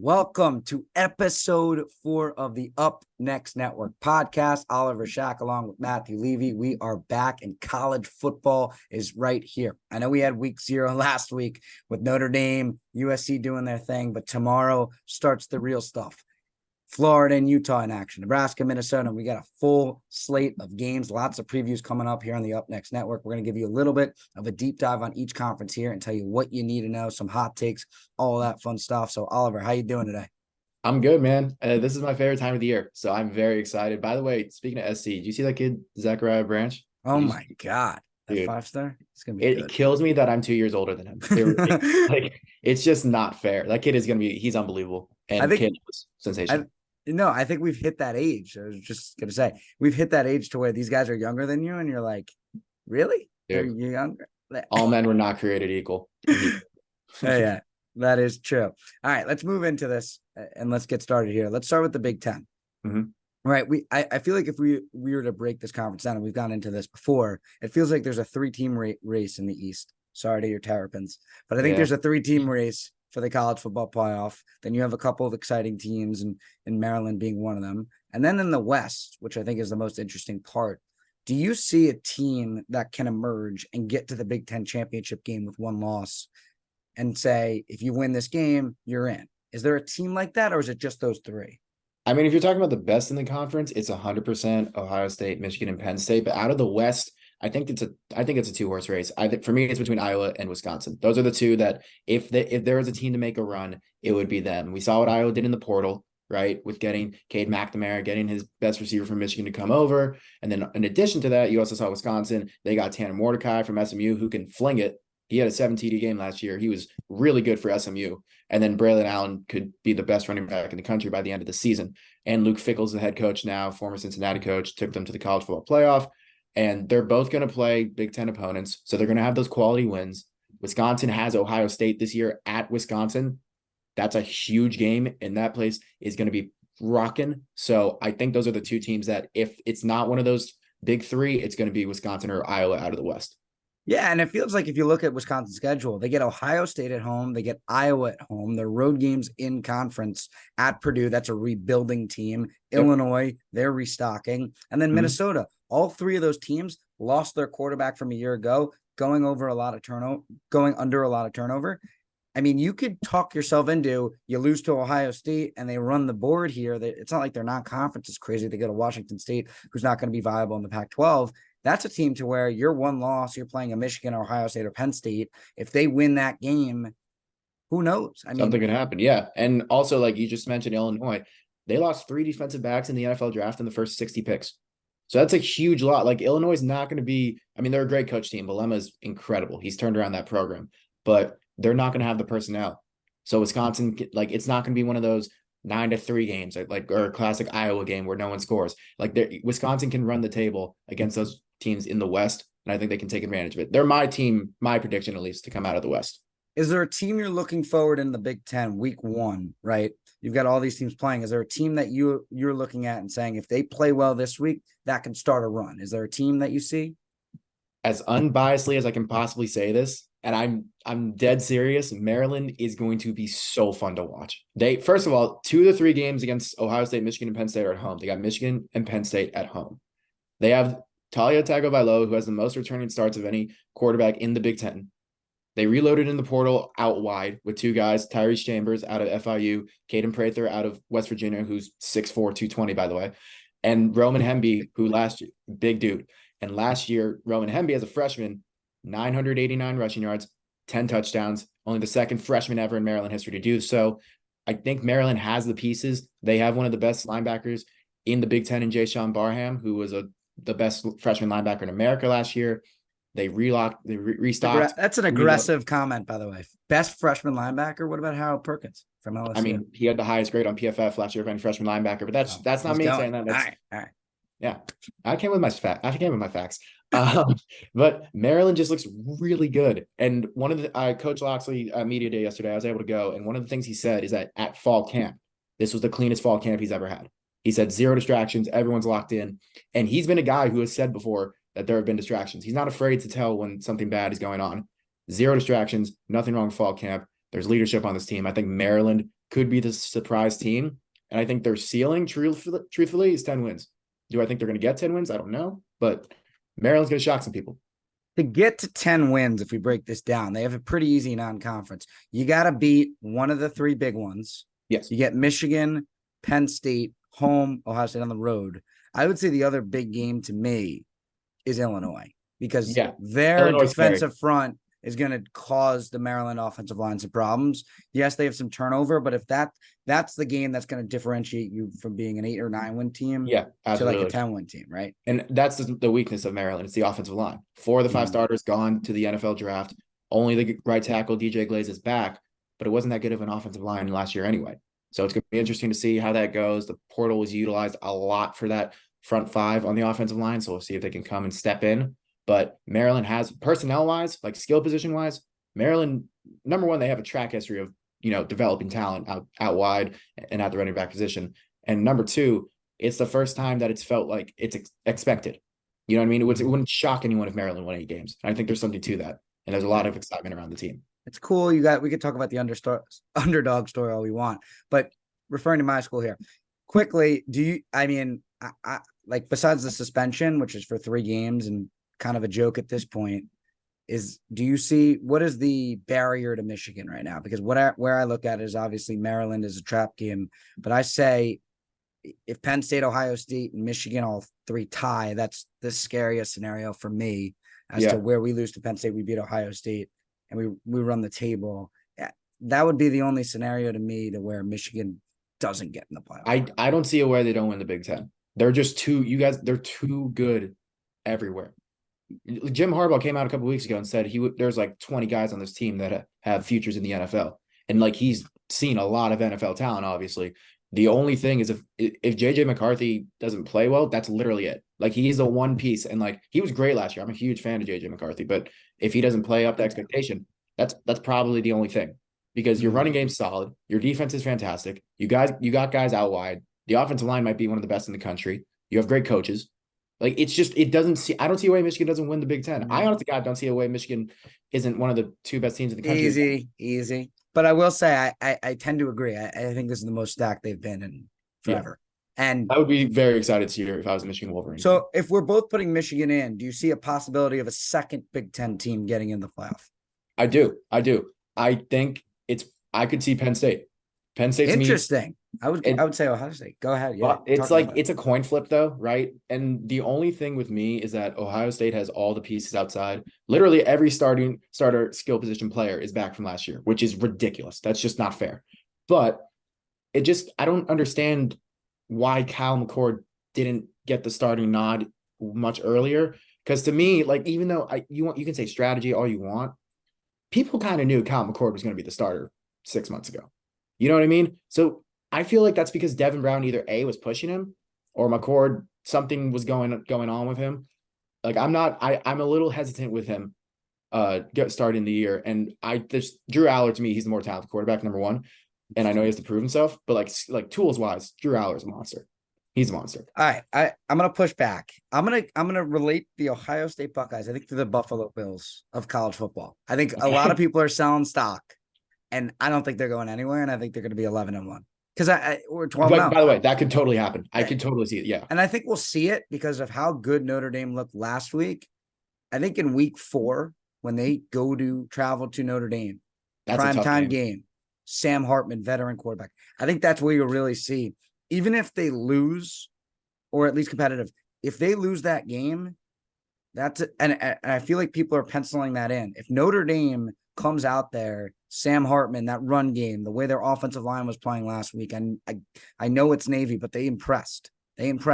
Welcome to episode 4 of the Up Next Network podcast. Oliver Schaack along with Matthew Levy. We are back and college football is right here. I know we had week 0 last week with Notre Dame, USC doing their thing, but tomorrow starts the real stuff. Florida and Utah in action, Nebraska, Minnesota. We got a full slate of games, lots of previews coming up here on the Up Next Network. We're going to give you a little bit of a deep dive on each conference here and tell you what you need to know, some hot takes, all of that fun stuff. So, Oliver, how you doing today? I'm good, man. This is my favorite time of the year, so I'm very excited. By the way, speaking of SC, do you see that kid, Zachariah Branch? Oh, my God. That Dude, 5-star? It's going to be good. It kills me that I'm 2 years older than him. It's just not fair. That kid is going to be – he's unbelievable. And kid was sensational. No, I think we've hit that age. I was just going to say, we've hit that age to where these guys are younger than you, and you're like, really? Dude, you're younger? All men were not created equal. Yeah, that is true. All right, let's move into this, and let's get started here. Let's start with the Big Ten. Mm-hmm. Right. I feel like if we were to break this conference down, and we've gone into this before, it feels like there's a 3-team race in the East. Sorry to your Terrapins, but I think there's a 3-team race for the college football playoff. Then you have a couple of exciting teams, and Maryland being one of them. And then in the West, which I think is the most interesting part, do you see a team that can emerge and get to the Big Ten championship game with one loss and say, if you win this game, you're in? Is there a team like that, or is it just those 3? I mean, if you're talking about the best in the conference, it's 100% Ohio State, Michigan, and Penn State. But out of the West, I think it's a 2-horse race. I think for me, it's between Iowa and Wisconsin. Those are the two that if there was a team to make a run, it would be them. We saw what Iowa did in the portal, right, with getting Cade McNamara, getting his best receiver from Michigan to come over. And then in addition to that, you also saw Wisconsin. They got Tanner Mordecai from SMU who can fling it. He had a 7 TD game last year. He was really good for SMU. And then Braylon Allen could be the best running back in the country by the end of the season. And Luke Fickell's the head coach now, former Cincinnati coach, took them to the college football playoff. And they're both going to play Big Ten opponents. So they're going to have those quality wins. Wisconsin has Ohio State this year at Wisconsin. That's a huge game. And that place is going to be rocking. So I think those are the 2 teams that if it's not one of those big 3, it's going to be Wisconsin or Iowa out of the West. Yeah, and it feels like if you look at Wisconsin's schedule, they get Ohio State at home, they get Iowa at home, their road games in conference at Purdue. That's a rebuilding team. Yep. Illinois, they're restocking. And then Minnesota, all 3 of those teams lost their quarterback from a year ago, going under a lot of turnover. I mean, you could talk yourself into you lose to Ohio State and they run the board here. It's not like their non-conference is crazy. They go to Washington State, who's not going to be viable in the Pac-12. That's a team to where you're one loss, you're playing a Michigan, or Ohio State, or Penn State. If they win that game, who knows? I mean, something can happen. Yeah. And also, like you just mentioned, Illinois, they lost 3 defensive backs in the NFL draft in the first 60 picks. So that's a huge lot. Like Illinois is not going to be, I mean, they're a great coach team. Balema is incredible. He's turned around that program, but they're not going to have the personnel. So Wisconsin, like, it's not going to be one of those 9-3 games, or a classic Iowa game where no one scores. Like Wisconsin can run the table against those teams in the West, and I think they can take advantage of it. They're my team, my prediction at least, to come out of the West. Is there a team you're looking forward in the Big Ten week 1, right? You've got all these teams playing. Is there a team that you're looking at and saying, if they play well this week, that can start a run? Is there a team that you see? As unbiasedly as I can possibly say this, and I'm dead serious, Maryland is going to be so fun to watch. They, first of all, 2 of the 3 games against Ohio State, Michigan, and Penn State are at home. They got Michigan and Penn State at home. They have Talia Tagovailoa, who has the most returning starts of any quarterback in the Big Ten. They reloaded in the portal out wide with 2 guys, Tyrese Chambers out of FIU, Caden Prather out of West Virginia, who's 6'4", 220, by the way, and Roman Hemby, who last year, big dude. And last year, Roman Hemby as a freshman, 989 rushing yards, 10 touchdowns, only the second freshman ever in Maryland history to do so. I think Maryland has the pieces. They have one of the best linebackers in the Big Ten in Jay-Sean Barham, who was the best freshman linebacker in America last year. They restocked. That's an aggressive comment, by the way. Best freshman linebacker. What about Harold Perkins from LSU? I mean, he had the highest grade on PFF last year of any freshman linebacker, but that's not me saying that. That's, all right. Yeah, I came with my facts. But Maryland just looks really good. And one of the Coach Loxley media day yesterday, I was able to go, and one of the things he said is that at fall camp, this was the cleanest fall camp he's ever had. He said 0 distractions, everyone's locked in, and he's been a guy who has said before that there have been distractions. He's not afraid to tell when something bad is going on. 0 distractions, nothing wrong with fall camp. There's leadership on this team. I think Maryland could be the surprise team. And I think their ceiling, truthfully, is 10 wins. Do I think they're going to get 10 wins? I don't know. But Maryland's going to shock some people. To get to 10 wins, if we break this down, they have a pretty easy non-conference. You got to beat one of the three big ones. Yes. You get Michigan, Penn State, home, Ohio State on the road. I would say the other big game to me is Illinois, because their Illinois defensive front is going to cause the Maryland offensive line some problems. Yes, they have some turnover, but if that's the game that's going to differentiate you from being an 8 or 9 win team to like a 10 win team, right? And that's the weakness of Maryland. It's the offensive line. 4 of the 5 starters gone to the NFL draft. Only the right tackle, DJ Glaze, is back, but it wasn't that good of an offensive line last year anyway. So it's going to be interesting to see how that goes. The portal was utilized a lot for that front 5 on the offensive line. So we'll see if they can come and step in. But Maryland has, personnel-wise, like skill position-wise, Maryland, number one, they have a track history of, developing talent out wide and at the running back position. And number 2, it's the first time that it's felt like it's expected. You know what I mean? It wouldn't shock anyone if Maryland won 8 games. I think there's something to that. And there's a lot of excitement around the team. It's cool. We could talk about the underdog story all we want, but referring to my school here quickly, like besides the suspension, which is for 3 games and kind of a joke at this point, do you see what is the barrier to Michigan right now? Because where I look at it is obviously Maryland is a trap game, but I say if Penn State, Ohio State, and Michigan all 3 tie, that's the scariest scenario for me as to where we lose to Penn State, we beat Ohio State, and we run the table. That would be the only scenario to me to where Michigan doesn't get in the playoff. I don't see a way they don't win the Big Ten. They're just they're too good everywhere. Jim Harbaugh came out a couple of weeks ago and said there's like 20 guys on this team that have futures in the NFL. And like he's seen a lot of NFL talent, obviously. The only thing is if JJ McCarthy doesn't play well, that's literally it. Like he's the one piece. And like he was great last year. I'm a huge fan of JJ McCarthy, but if he doesn't play up to expectation, that's probably the only thing. Because your running game's solid, your defense is fantastic. You got guys out wide. The offensive line might be one of the best in the country. You have great coaches. Like it's just I don't see a way Michigan doesn't win the Big Ten. I honestly God don't see a way Michigan isn't one of the 2 best teams in the country. Easy. But I will say I tend to agree. I think this is the most stacked they've been in forever. Yeah. And I would be very excited to see if I was a Michigan Wolverine. So if we're both putting Michigan in, do you see a possibility of a second Big Ten team getting in the playoff? I do. I think I could see Penn State. Penn State's interesting. I would say Ohio State. Go ahead. Yeah. It's a coin flip though, right? And the only thing with me is that Ohio State has all the pieces outside. Literally every starter skill position player is back from last year, which is ridiculous. That's just not fair. But I don't understand why Cal McCord didn't get the starting nod much earlier. Because to me, like even though you can say strategy all you want, people kind of knew Cal McCord was going to be the starter 6 months ago. You know what I mean? So I feel like that's because Devin Brown either A, was pushing him, or McCord, something was going on with him. Like I'm a little hesitant with him starting the year. And Drew Aller, to me, he's the more talented quarterback, number 1. And I know he has to prove himself, but like tools wise, Drew Aller is a monster. He's a monster. All right. I'm gonna push back. I'm gonna relate the Ohio State Buckeyes, I think, to the Buffalo Bills of college football. I think a lot of people are selling stock. And I don't think they're going anywhere, and I think they're going to be 11-1 because we're 12. By the way, that could totally happen. I could totally see it. Yeah, and I think we'll see it because of how good Notre Dame looked last week. I think in week 4 when they travel to Notre Dame, that's primetime game. Sam Hartman, veteran quarterback. I think that's where you'll really see, even if they lose, or at least competitive. If they lose that game, and I feel like people are penciling that in. If Notre Dame comes out there, Sam Hartman, that run game, the way their offensive line was playing last week, and I know it's Navy, but they impressed. Dude,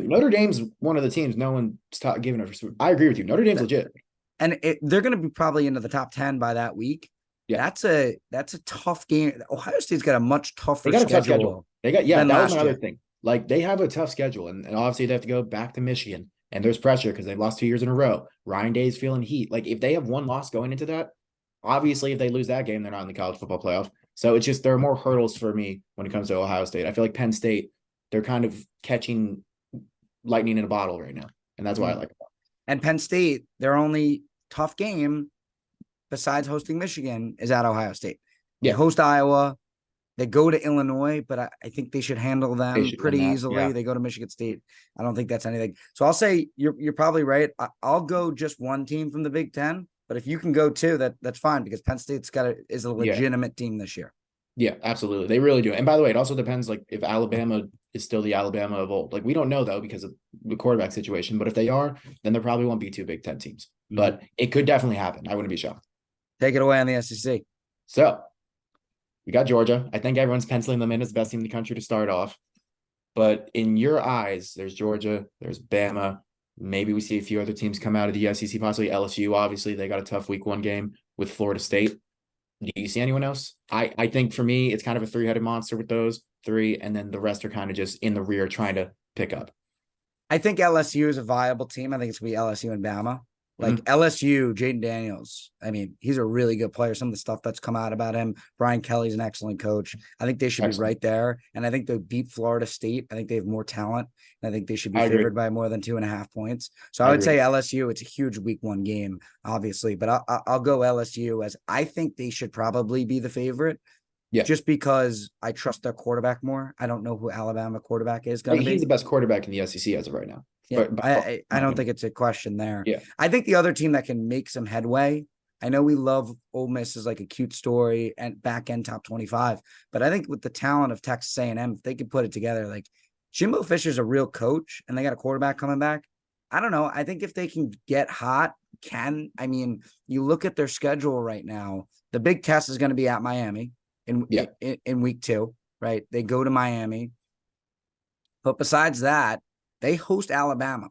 Notre Dame's one of the teams no one's giving it. I agree with you. Notre Dame's legit, and they're going to be probably into the top 10 by that week. Yeah, that's a tough game. Ohio State's got a much tougher schedule. That was another thing. Like they have a tough schedule, and obviously they have to go back to Michigan, and there's pressure because they've lost 2 years in a row. Ryan Day's feeling heat. Like if they have one loss going into that. Obviously, if they lose that game, they're not in the college football playoff. So it's just there are more hurdles for me when it comes to Ohio State. I feel like Penn State, they're kind of catching lightning in a bottle right now. And that's why I like it. And Penn State, their only tough game besides hosting Michigan is at Ohio State. They Yeah, host Iowa. They go to Illinois, but I think they should handle they them should win pretty that. easily. Yeah. They go to Michigan State. I don't think that's anything. So I'll say you're probably right. I'll go just one team from the Big Ten, but if you can go two, that's fine because Penn State's is a Yeah. legitimate team this year. Yeah, absolutely. They really do. And by the way, it also depends like if Alabama is still the Alabama of old. Like we don't know though because of the quarterback situation, but if they are, then there probably won't be two Big Ten teams. But it could definitely happen. I wouldn't be shocked. Take it away on the SEC. So we got Georgia. I think everyone's penciling them in as the best team in the country to start off. But in your eyes, there's Georgia, there's Bama. Maybe we see a few other teams come out of the SEC, possibly LSU. Obviously, they got a tough week 1 game with Florida State. Do you see anyone else? I think for me, it's kind of a three-headed monster with those three, and then the rest are kind of just in the rear trying to pick up. I think LSU is a viable team. I think it's going to be LSU and Bama. Like LSU, Jaden Daniels. I mean, he's a really good player. Some of the stuff that's come out about him. Brian Kelly's an excellent coach. I think they should be right there. And I think they beat Florida State. I think they have more talent. And I think they should be favored by more than 2.5 points. So I would say LSU, it's a huge week 1 game, obviously. But I'll go LSU as I think they should probably be the favorite. Yeah. Just because I trust their quarterback more. I don't know who Alabama quarterback is going to be. He's the best quarterback in the SEC as of right now. Yeah, I don't think it's a question there. Yeah. I think the other team that can make some headway, I know we love Ole Miss as like a cute story and back end top 25, but I think with the talent of Texas A&M, if they could put it together, like Jimbo Fisher's a real coach and they got a quarterback coming back. I don't know. I think if they can get hot, you look at their schedule right now, the big test is going to be at Miami in week 2, right? They go to Miami. But besides that, they host Alabama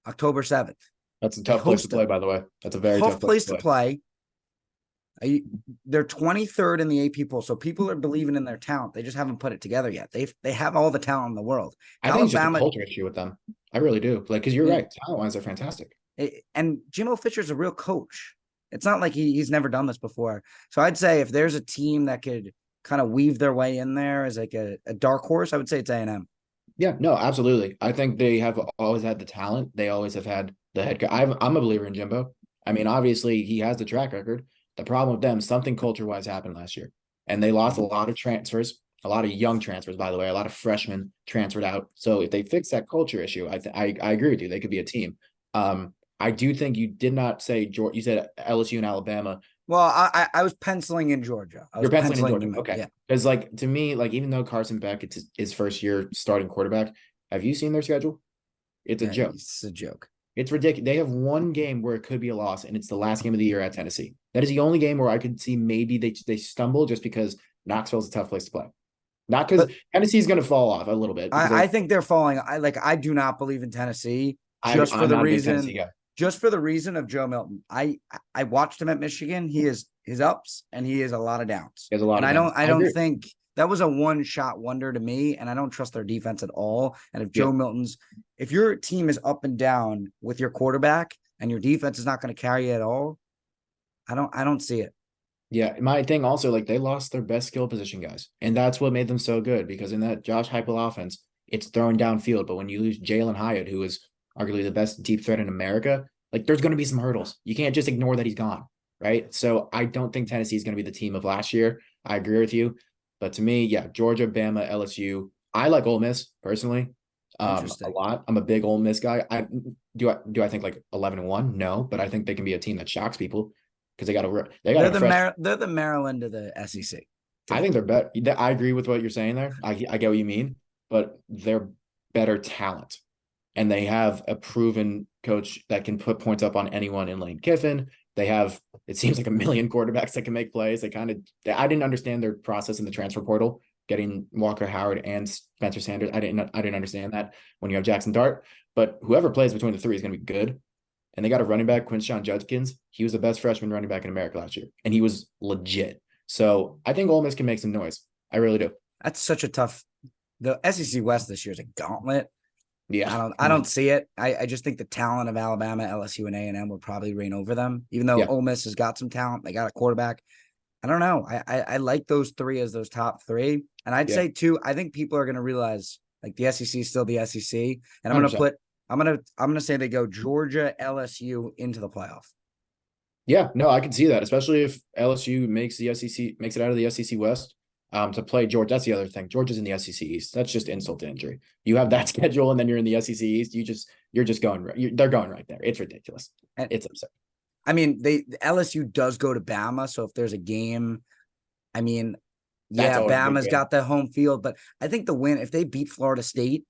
October 7th. That's a tough place to play, by the way. That's a very tough place to play. They're 23rd in the AP poll, so people are believing in their talent. They just haven't put it together yet. They have all the talent in the world. I think it's just a culture issue with them. I really do. Like, because you're right. Talent-wise, they're fantastic. And Jimbo Fisher's a real coach. It's not like he's never done this before. So I'd say if there's a team that could kind of weave their way in there as like a dark horse, I would say it's A&M. Yeah, no, absolutely. I think they have always had the talent. They always have had the head coach. I'm a believer in Jimbo. I mean, obviously, he has the track record. The problem with them, something culture-wise happened last year. And they lost a lot of transfers, a lot of young transfers, by the way. A lot of freshmen transferred out. So if they fix that culture issue, I agree with you. They could be a team. I do think you did not say Georgia. You said LSU and Alabama. Well, I was penciling in Georgia. You're penciling in Georgia. Okay. Because, like, to me, like, even though Carson Beck, it's his first year starting quarterback, have you seen their schedule? It's a joke. It's a joke. It's ridiculous. They have 1 game where it could be a loss, and it's the last game of the year at Tennessee. That is the only game where I could see maybe they stumble just because Knoxville's a tough place to play. Not because Tennessee's going to fall off a little bit. I think they're falling. I do not believe in Tennessee for the reason of Joe Milton. I watched him at Michigan. He is his ups and he has a lot of downs. He has a lot. And I don't think that was a one-shot wonder to me, and I don't trust their defense at all. And if your team is up and down with your quarterback and your defense is not going to carry it at all, I don't see it. Yeah, my thing also, like, they lost their best skill position guys, and that's what made them so good, because in that Josh Heupel offense, it's throwing downfield. But when you lose Jalen Hyatt, who is arguably the best deep threat in America, like, there's going to be some hurdles. You can't just ignore that he's gone, right? So I don't think Tennessee is going to be the team of last year. I agree with you. But to me, yeah, Georgia, Bama, LSU. I like Ole Miss personally a lot. I'm a big Ole Miss guy. Do I think like 11-1? No, but I think they can be a team that shocks people because they're the Maryland of the SEC. I think they're better. I agree with what you're saying there. I get what you mean, but they're better talent, and they have a proven coach that can put points up on anyone in Lane Kiffin. They have, it seems like, a million quarterbacks that can make plays. I didn't understand their process in the transfer portal, getting Walker Howard and Spencer Sanders. I didn't understand that when you have Jackson Dart, but whoever plays between the three is going to be good. And they got a running back, Quinshon Judkins. He was the best freshman running back in America last year, and he was legit. So I think Ole Miss can make some noise. I really do. That's such a tough. The SEC West this year is a gauntlet. Yeah, I don't see it. I just think the talent of Alabama, LSU, and A&M will probably reign over them. Even though Ole Miss has got some talent, they got a quarterback. I don't know. I like those three as those top three, and I'd say too. I think people are going to realize like the SEC is still the SEC, and I'm going to say they go Georgia, LSU into the playoff. Yeah, no, I can see that, especially if LSU makes the SEC makes it out of the SEC West. To play Georgia. That's the other thing. Georgia's in the SEC East. That's just insult to injury. You have that schedule, and then you're in the SEC East. You're just going. They're going right there. It's ridiculous. And It's absurd. I mean, LSU does go to Bama, so if there's a game, I mean, That's yeah, always a big Bama's game. got the home field, but I think the win, if they beat Florida State,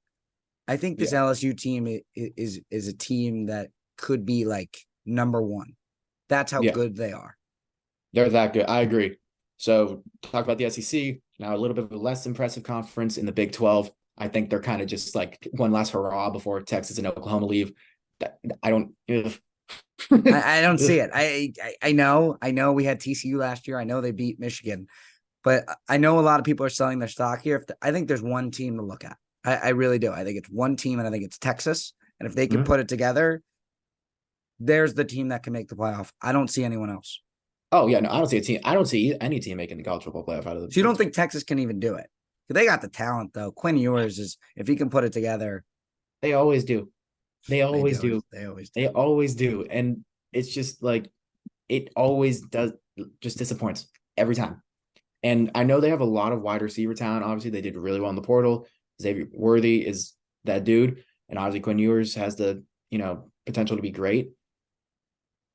I think this Yeah, LSU team is a team that could be like number one. That's how yeah, good they are. they're that good. I agree. So talk about the SEC now. A little bit of a less impressive conference in the Big 12. I think they're kind of just like one last hurrah before Texas and Oklahoma leave. I don't. Ugh. I don't see it. I know we had TCU last year. I know they beat Michigan, but I know a lot of people are selling their stock here. I think there's one team to look at. I really do. I think it's one team, and I think it's Texas. And if they can Mhm. put it together, there's the team that can make the playoff. I don't see anyone else. Oh yeah, no, I don't see a team. I don't see any team making the college football playoff out of the So you Big don't 12. think Texas can even do it? They got the talent though. Quinn Ewers is if he can put it together, They always do. They they always do. do. They always do. They always do. And it's just like it always does just disappoints every time. And I know they have a lot of wide receiver talent. Obviously, they did really well in the portal. Xavier Worthy is that dude. And obviously Quinn Ewers has the, potential to be great.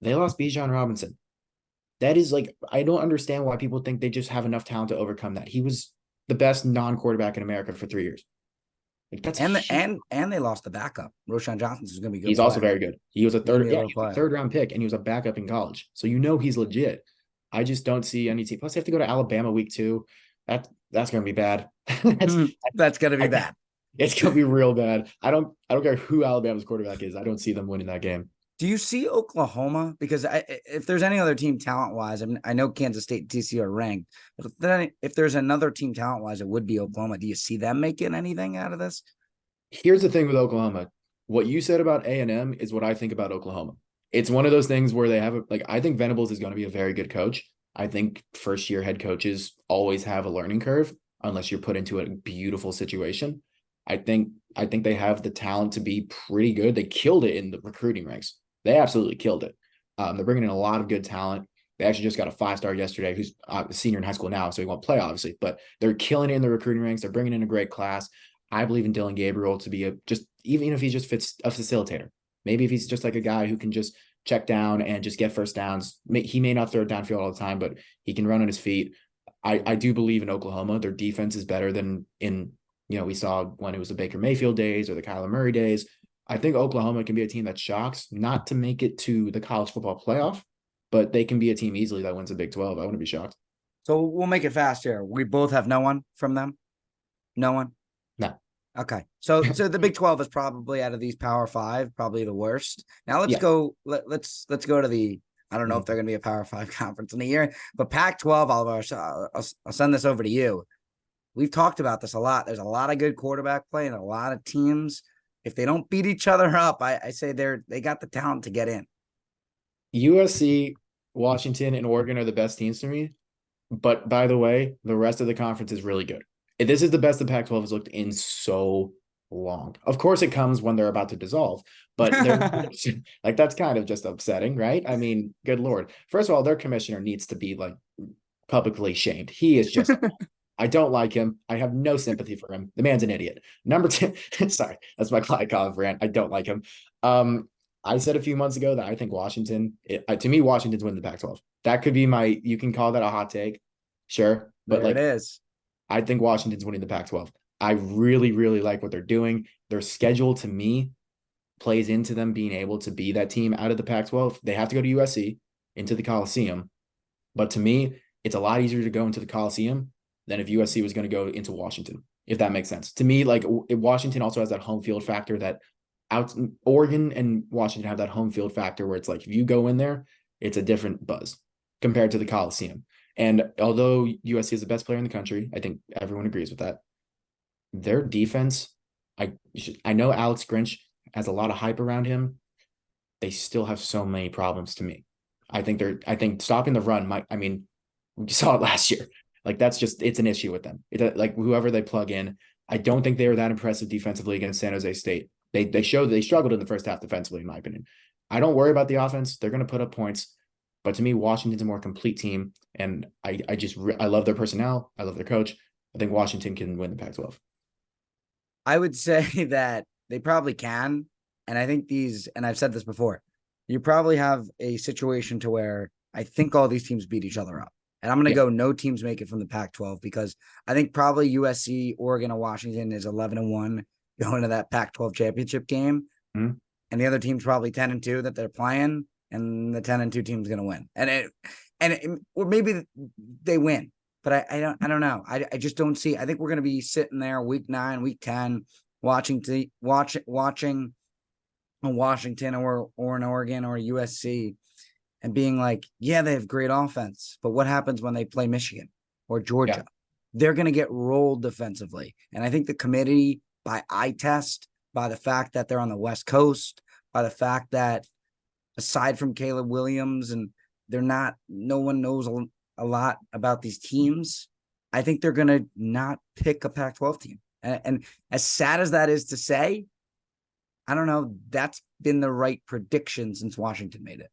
They lost Bijan Robinson. That is like, I don't understand why people think they just have enough talent to overcome that. He was the best non-quarterback in America for 3 years. Like that's And huge. and they lost the backup. Roshan Johnson's going to be a good He's also player. very good. He was a He's going to third, be a yeah, real he was a player. third round pick, and he was a backup in college. So he's legit. I just don't see any team. Plus, they have to go to Alabama week 2. That's gonna be bad. that's That's going to be I, bad. it's gonna be real bad. I don't care who Alabama's quarterback is. I don't see them winning that game. Do you see Oklahoma? Because if there's any other team talent wise, I know Kansas State and TCU are ranked, but then if there's another team talent wise, it would be Oklahoma. Do you see them making anything out of this? Here's the thing with Oklahoma. What you said about A&M is what I think about Oklahoma. It's one of those things where they have I think Venables is going to be a very good coach. I think first year head coaches always have a learning curve unless you're put into a beautiful situation. I think they have the talent to be pretty good. They killed it in the recruiting ranks. They absolutely killed it. They're bringing in a lot of good talent. They actually just got a 5-star yesterday who's a senior in high school now, so he won't play, obviously, but they're killing it in the recruiting ranks. They're bringing in a great class. I believe in Dylan Gabriel to be even if he just fits a facilitator. Maybe if he's just like a guy who can just check down and just get first downs. He may not throw it downfield all the time, but he can run on his feet. I do believe in Oklahoma. Their defense is better than we saw when it was the Baker Mayfield days or the Kyler Murray days. I think Oklahoma can be a team that shocks, not to make it to the college football playoff, but they can be a team easily that wins the Big 12. I wouldn't be shocked. So we'll make it fast here. We both have no one from them. No one. No. Okay. So the Big 12 is probably out of these Power 5, probably the worst. Now let's Yeah. go. Let's go to the. I don't know if they're going to be a Power 5 conference in a year, but Pac-12. Oliver, I'll send this over to you. We've talked about this a lot. There's a lot of good quarterback play and a lot of teams. If they don't beat each other up, I say they got the talent to get in. USC, Washington, and Oregon are the best teams to me. But by the way, the rest of the conference is really good. This is the best the Pac-12 has looked in so long. Of course, it comes when they're about to dissolve, but they're like that's kind of just upsetting, right? I mean, good Lord. First of all, their commissioner needs to be like publicly shamed. He is just I don't like him. I have no sympathy for him. The man's an idiot. Number 10, sorry, that's my Clyde Collins rant. I don't like him. I said a few months ago that I think Washington, to me, Washington's winning the Pac-12. That could be you can call that a hot take. Sure. But There it is. I think Washington's winning the Pac-12. I really, really like what they're doing. Their schedule to me plays into them being able to be that team out of the Pac-12. They have to go to USC into the Coliseum. But to me, it's a lot easier to go into the Coliseum than if USC was going to go into Washington, if that makes sense. To me, Washington also has that home field factor that Oregon and Washington have that home field factor where it's like, if you go in there, it's a different buzz compared to the Coliseum. And although USC is the best player in the country, I think everyone agrees with that. Their defense, I know Alex Grinch has a lot of hype around him. They still have so many problems to me. I think stopping the run we saw it last year. It's an issue with them. Like whoever they plug in, I don't think they were that impressive defensively against San Jose State. They showed they struggled in the first half defensively, in my opinion. I don't worry about the offense. They're going to put up points. But to me, Washington's a more complete team, and I love their personnel. I love their coach. I think Washington can win the Pac-12. I would say that they probably can. And I think and I've said this before, you probably have a situation to where I think all these teams beat each other up. And I'm going to go no teams make it from the Pac-12 because I think probably USC, Oregon, or Washington is 11-1 going to that Pac-12 championship game. Mm-hmm. And the other team's probably 10-2 that they're playing, and the 10-2 team's going to win. Or maybe they win. But I don't know. I just don't see. I think we're going to be sitting there week 9, week 10, watching a Washington or an Oregon or a USC, and being like, yeah, they have great offense, but what happens when they play Michigan or Georgia? Yeah. They're going to get rolled defensively, and I think the committee, by eye test, by the fact that they're on the West Coast, by the fact that aside from Caleb Williams and no one knows a lot about these teams, I think they're going to not pick a Pac-12 team. And as sad as that is to say, I don't know, that's been the right prediction since Washington made it.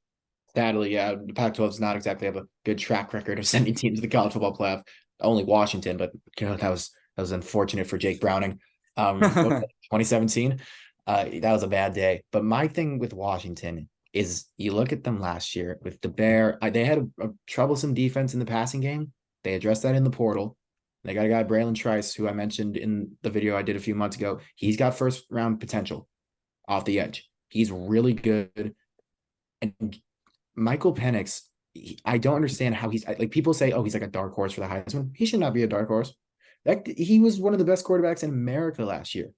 Sadly, yeah, the Pac-12 does not exactly have a good track record of sending teams to the college football playoff. Only Washington, but that was unfortunate for Jake Browning. 2017, that was a bad day. But my thing with Washington is you look at them last year with the Bear. They had a troublesome defense in the passing game. They addressed that in the portal. They got a guy, Braylon Trice, who I mentioned in the video I did a few months ago. He's got first round potential off the edge. He's really good. And Michael Penix, I don't understand how he's like, people say, oh, he's like a dark horse for the Heisman. He should not be a dark horse. He was one of the best quarterbacks in America last year.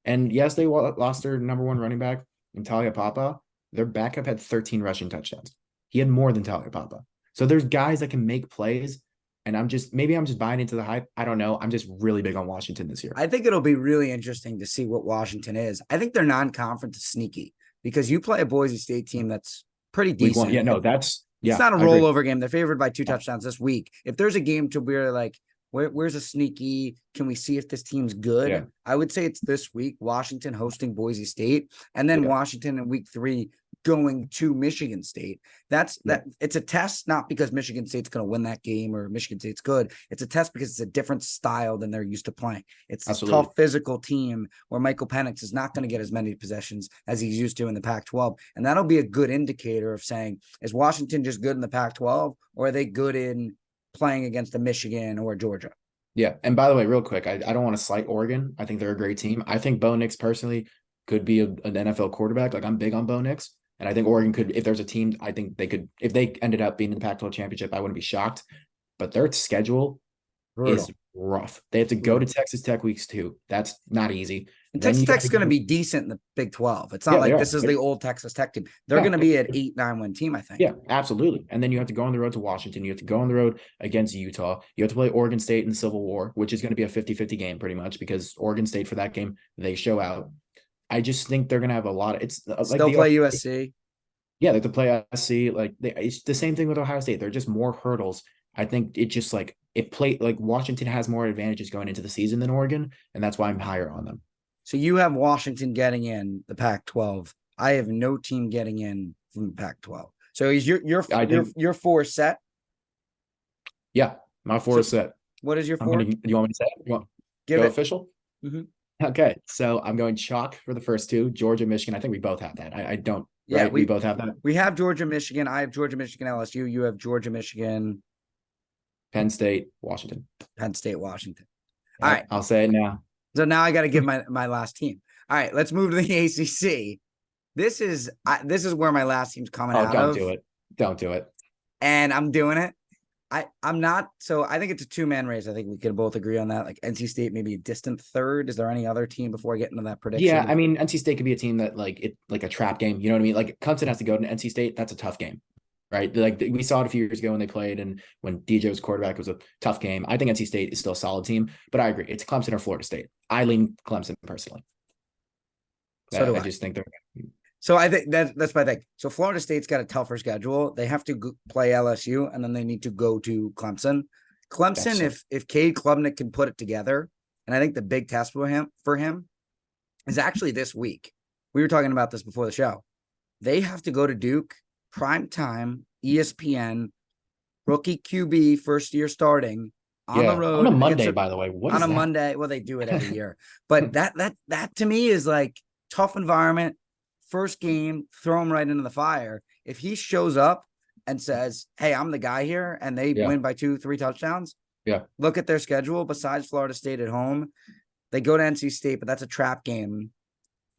And yes, they lost their number one running back in Talia Papa. Their backup had 13 rushing touchdowns. He had more than Talia Papa. So there's guys that can make plays. And I'm just buying into the hype. I don't know. I'm just really big on Washington this year. I think it'll be really interesting to see what Washington is. I think their non-conference is sneaky because you play a Boise State team that's pretty decent. Yeah, no, it's not a rollover game. They're favored by 2 touchdowns this week. If there's a game to where like, where's a sneaky, can we see if this team's good? Yeah. I would say it's this week, Washington hosting Boise State, and then Washington in week 3 going to Michigan State. It's a test, not because Michigan State's going to win that game or Michigan State's good. It's a test because it's a different style than they're used to playing. It's a tough physical team where Michael Penix is not going to get as many possessions as he's used to in the Pac-12. And that'll be a good indicator of saying, is Washington just good in the Pac-12 or are they good in playing against a Michigan or Georgia? Yeah. And by the way, real quick, I don't want to slight Oregon. I think they're a great team. I think Bo Nix personally could be an NFL quarterback. Like I'm big on Bo Nix. And I think Oregon could, if there's a team, I think they could, if they ended up being in the Pac-12 championship, I wouldn't be shocked. But their schedule is rough. They have to go to Texas Tech weeks 2. That's not easy. And Texas Tech's going to be decent in the Big 12. It's not like this is the old Texas Tech team. They're going to be an 8-9 win team, I think. Yeah, absolutely. And then you have to go on the road to Washington. You have to go on the road against Utah. You have to play Oregon State in the Civil War, which is going to be a 50-50 game pretty much because Oregon State for that game, they show out. I just think they're going to have a lot of it's still play USC. Yeah, they have to play USC. Like it's the same thing with Ohio State. They're just more hurdles. I think it just like Washington has more advantages going into the season than Oregon, and that's why I'm higher on them. So you have Washington getting in the Pac-12. I have no team getting in from the Pac-12. So is your 4 set? Yeah, my 4 is set. What is your 4? Do you want me to say it? You want Give go it official? Mm-hmm. Okay, so I'm going chalk for the first 2. Georgia, Michigan. I think we both have that. I don't. Yeah, right? We both have that. We have Georgia, Michigan. I have Georgia, Michigan, LSU. You have Georgia, Michigan, Penn State, Washington. Penn State, Washington. Yeah, all right, I'll say it now. So now I got to give my last team. All right, let's move to the ACC. This is where my last team's coming out. Don't do it. Don't do it. And I'm doing it. I'm not. So I think it's a 2-man race. I think we could both agree on that. Like NC State, maybe a distant third. Is there any other team before I get into that prediction? Yeah, I mean, NC State could be a team that like a trap game. You know what I mean? Like Clemson has to go to NC State. That's a tough game, right? Like we saw it a few years ago when they played and when DJ was quarterback, it was a tough game. I think NC State is still a solid team, but I agree. It's Clemson or Florida State. I lean Clemson personally. So do I. I just think they're. So I think that's my thing. So Florida State's got a tougher schedule. They have to play LSU, and then they need to go to Clemson. If Cade Klubnik can put it together, and I think the big test for him is actually this week. We were talking about this before the show. They have to go to Duke, prime time ESPN, rookie QB, first year starting on the Yeah, on road a against Monday, by the way. What on is a that? Monday. Well, they do it every year, but that to me is like tough environment. First game, throw him right into the fire. If he shows up and says, "Hey, I'm the guy here," and they Yeah, win by 2-3 touchdowns, yeah. look at their schedule. Besides Florida State at home, they go to NC State, but that's a trap game.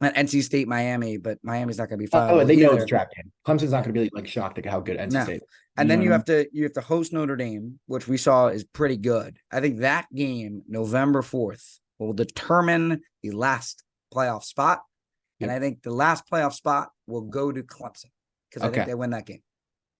NC State, Miami, but Miami's not going to be Oh, viable they know it's a either. trap game. Clemson's not Yeah, going to be like shocked at how good NC no. State. And You know then what I mean? you have to host Notre Dame, which we saw is pretty good. I think that game, November 4th, will determine the last playoff spot. And Yep. I think the last playoff spot will go to Clemson because I think Okay. they win that game.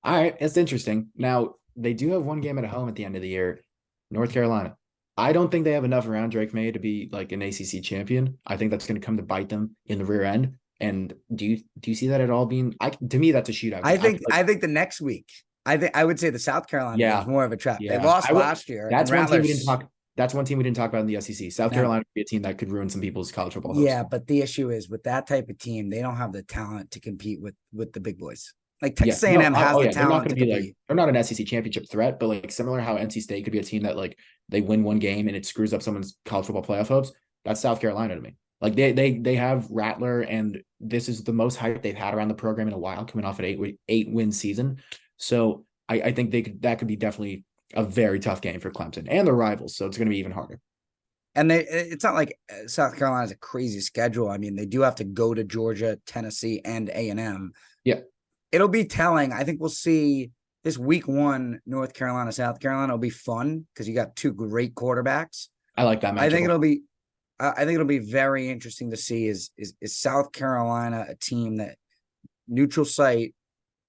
All right. It's interesting. Now, they do have one game at home at the end of the year, North Carolina. I don't think they have enough around Drake May to be like an ACC champion. I think that's going to come to bite them in the rear end. And do you see that at all being? To me, that's a shootout game. I think the next week, I would say the South Carolina game is Yeah, more of a trap. They yeah. lost last year, and That's one team we didn't Rattlers. talk. That's one team we didn't talk about in the SEC. South No, Carolina would be a team that could ruin some people's college football hopes. yeah, but the issue is with that type of team, they don't have the talent to compete with the big boys. Like Yeah, Texas no, A&M has the yeah, they're not talent going to to be like compete. they're not an SEC championship threat, but like similar how NC State could be a team that like they win one game and it screws up someone's college football playoff hopes. That's South Carolina to me. Like they have Rattler, and this is the most hype they've had around the program in a while, coming off an eight win season. So I think that could be definitely a very tough game for Clemson and their rivals. So it's going to be even harder. And it's not like South Carolina's a crazy schedule. I mean, they do have to go to Georgia, Tennessee, and A&M. Yeah. It'll be telling. I think we'll see this week one, North Carolina, South Carolina will be fun because you got two great quarterbacks. I like that matchup. I think it'll be very interesting to see is South Carolina a team that neutral site,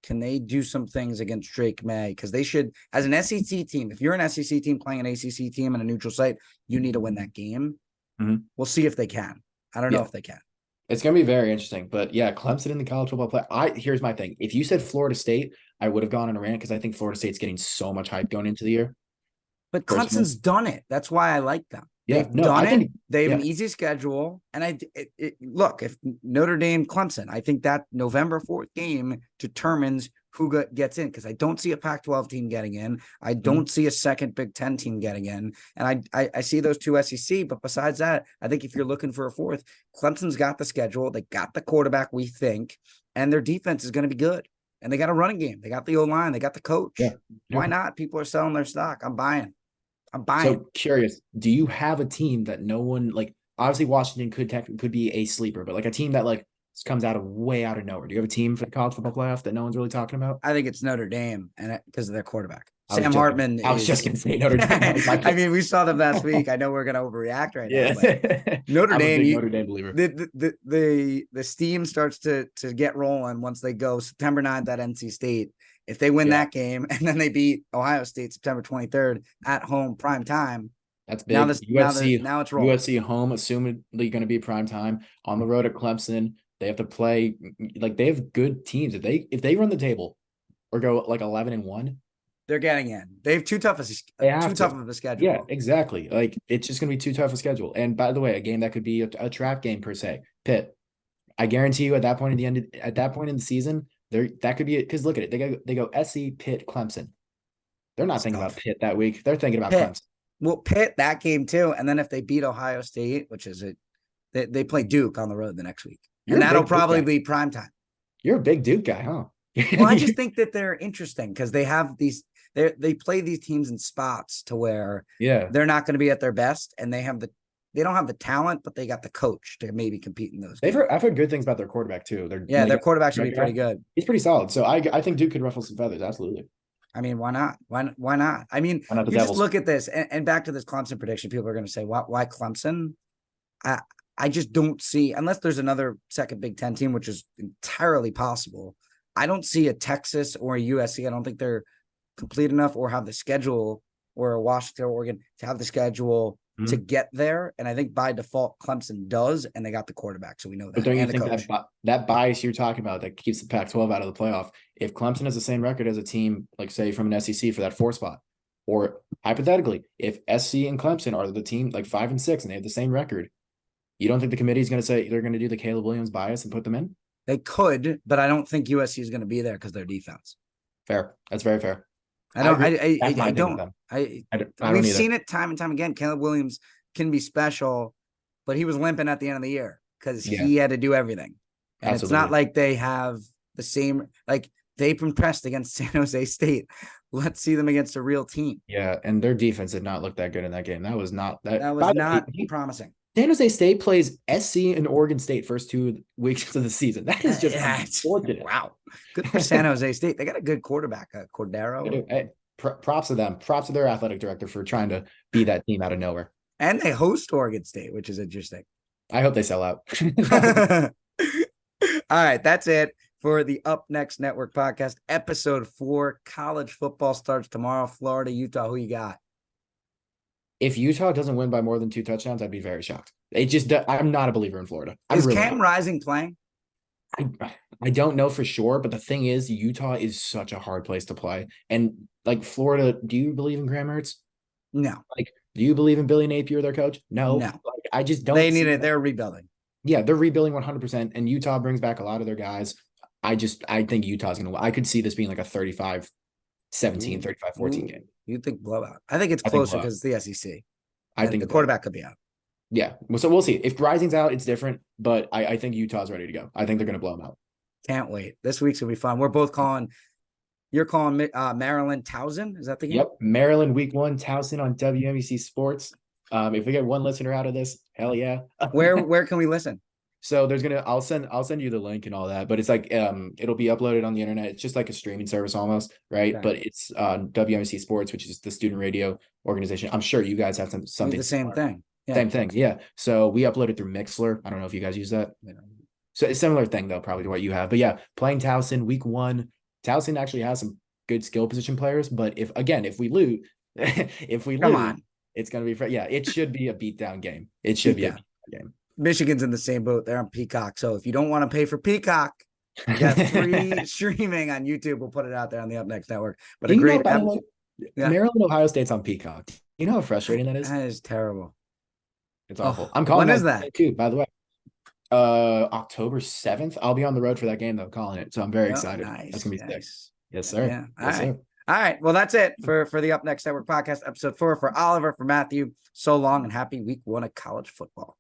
can they do some things against Drake May? Because they should, as an SEC team, if you're an SEC team playing an ACC team in a neutral site, you need to win that game. Mm-hmm. We'll see if they can. I don't know if they can. It's going to be very interesting. But yeah, Clemson in the college football play. Here's my thing. If you said Florida State, I would have gone on a rant because I think Florida State's getting so much hype going into the year. But Clemson's done it. That's why I like them. Yeah, They've done it. They have yeah. an easy schedule. And look, if Notre Dame, Clemson, I think that November 4th game determines who gets in, because I don't see a Pac-12 team getting in. I don't see a second Big Ten team getting in. And I see those two SEC. But besides that, I think if you're looking for a fourth, Clemson's got the schedule. They got the quarterback, we think, and their defense is going to be good. And they got a running game. They got the O-line. They got the coach. Yeah. Why not? People are selling their stock. I'm buying. So curious, do you have a team that no one, like, obviously Washington could be a sleeper, but like a team that like comes way out of nowhere? Do you have a team for the college football playoff that no one's really talking about? I think it's Notre Dame, and because of their quarterback. Sam Hartman. I was just going to say Notre Dame. I mean, we saw them last week. I know we're going to overreact right now. But Notre Dame. Notre Dame believer. The steam starts to get rolling once they go September 9th at NC State. If they win that game and then they beat Ohio State September 23rd at home, prime time. That's big. Now it's rolling. USC home, assumedly going to be prime time on the road at Clemson. They have to play, like, they have good teams. If they run the table or go like 11-1, they're getting in. They have too tough of a schedule. Yeah, exactly. Like, it's just going to be too tough a schedule. And by the way, a game that could be a trap game per se. Pitt. I guarantee you, at that point in the season, that could be it. Because look at it, they go SC, Pitt, Clemson. They're not thinking about Pitt that week. They're thinking about Clemson. Well, Pitt that game too, and then if they beat Ohio State, which is they play Duke on the road the next week, and that'll probably be prime time. You're a big Duke guy, huh? Well, I just think that they're interesting because they have these. They play these teams in spots to where they're not going to be at their best, and they don't have the talent, but they got the coach to maybe compete in those. I've heard good things about their quarterback too. Their quarterback should be pretty good. He's pretty solid. So I think Duke could ruffle some feathers. Absolutely. I mean, why not? Why not? I mean, you just look at this and back to this Clemson prediction. People are going to say, why Clemson? I just don't see, unless there's another second Big Ten team, which is entirely possible. I don't see a Texas or a USC. I don't think they're complete enough or have the schedule, or a Washington or Oregon to have the schedule to get there. And I think by default, Clemson does, and they got the quarterback. So we know that. But don't you think that bias you're talking about that keeps the Pac-12 out of the playoff, if Clemson has the same record as a team, like say from an SEC for that 4 spot, or hypothetically, if SC and Clemson are the team like 5 and 6 and they have the same record, you don't think the committee is going to say they're going to do the Caleb Williams bias and put them in? They could, but I don't think USC is going to be there because their defense. Fair. That's very fair. I don't. agree. I That's my thing with don't. them. I. I don't We've either. seen it time and time again. Caleb Williams can be special, but he was limping at the end of the year because Yeah, he had to do everything. And it's not absolutely. like they have the same. Like they've been pressed against San Jose State. Let's see them against a real team. Yeah, and their defense did not look that good in that game. That was not that. That was By the not way, promising. San Jose State plays SC and Oregon State first 2 weeks of the season. That is just unfortunate. Wow. Good for San Jose State. They got a good quarterback, Cordero. Hey, props to them. Props to their athletic director for trying to be that team out of nowhere. And they host Oregon State, which is interesting. I hope they sell out. All right, that's it for the Up Next Network podcast, episode 4. College football starts tomorrow. Florida, Utah. Who you got? If Utah doesn't win by more than 2 touchdowns, I'd be very shocked. I'm not a believer in Florida. Is Cam Rising playing? I don't know for sure, but the thing is, Utah is such a hard place to play. And like Florida, do you believe in Graham Mertz? No. Like, do you believe in Billy Napier, their coach? No. No. Like, I just don't. They need it. They're rebuilding. Yeah, they're rebuilding 100%, and Utah brings back a lot of their guys. I think Utah's going to win. I could see this being like a 35-17, 35-14 game. You think blowout? I think it's I think closer because it's the SEC. I think the quarterback could be out. Yeah. So we'll see. If Rising's out, it's different, but I think Utah's ready to go. I think they're going to blow them out. Can't wait. This week's going to be fun. We're both calling. You're calling Maryland Towson. Is that the game? Yep. Maryland week 1, Towson on WMEC Sports. If we get one listener out of this, hell yeah. Where can we listen? So I'll send you the link and all that, but it's like it'll be uploaded on the internet. It's just like a streaming service almost, right? Okay. But it's WMC Sports, which is the student radio organization. I'm sure you guys have something the same thing. Yeah. Same thing, yeah. So we upload it through Mixler. I don't know if you guys use that. Yeah. So it's a similar thing though, probably to what you have. But yeah, playing Towson week 1. Towson actually has some good skill position players, but if we lose, Come on. it's gonna be yeah. It should be a beatdown game. It should be a beatdown game. Michigan's in the same boat. They're on Peacock. So if you don't want to pay for Peacock, you got free streaming on YouTube. We'll put it out there on the Up Next Network. But a great episode. Maryland, Ohio State's on Peacock. You know how frustrating that is? That is terrible. It's awful. I'm calling when is that too, by the way. October 7th. I'll be on the road for that game though, calling it. So I'm very excited. Nice, That's gonna be nice. Sick. Yes, sir. Yeah. Yes, sir. All right. Well, that's it for the Up Next Network podcast, episode 4 for Oliver, for Matthew. So long and happy week 1 of college football.